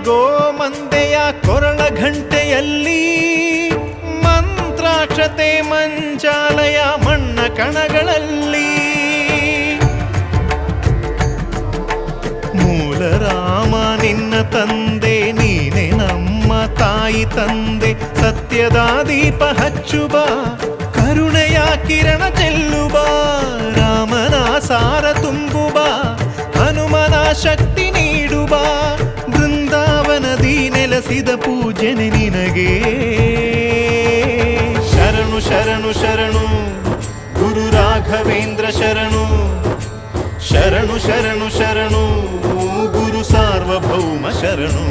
ಗೋಮಂದೆಯ ಕೊರಳ ಘಂಟೆಯಲ್ಲಿ ಮಂತ್ರಾಕ್ಷತೆ ಮಂಚಾಲಯ ಮಣ್ಣ ಕಣಗಳಲ್ಲಿ ಮೂಲ ರಾಮ ನಿನ್ನ ತಂದೆ ನೀನೆ ನಮ್ಮ ತಾಯಿ ತಂದೆ ಸತ್ಯದ ದೀಪ ಹಚ್ಚುಬ ಕರುಣೆಯ ಕಿರಣ ಚೆಲ್ಲುಬ ರಾಮನ ಸಾರ ತುಂಬುಬ ಹನುಮನ ಶಕ್ತಿ ನೀಡುಬ ಬೃಂದಾವನದಿ ನೆಲೆಸಿದ ಪೂಜನೆ ನಿನಗೆ ಶರಣು ಶರಣು ಶರಣು ಗುರು ರಾಘವೇಂದ್ರ ಶರಣು ಶರಣು ಶರಣು ಶರಣು ಗುರು ಸಾರ್ವಭೌಮ ಶರಣು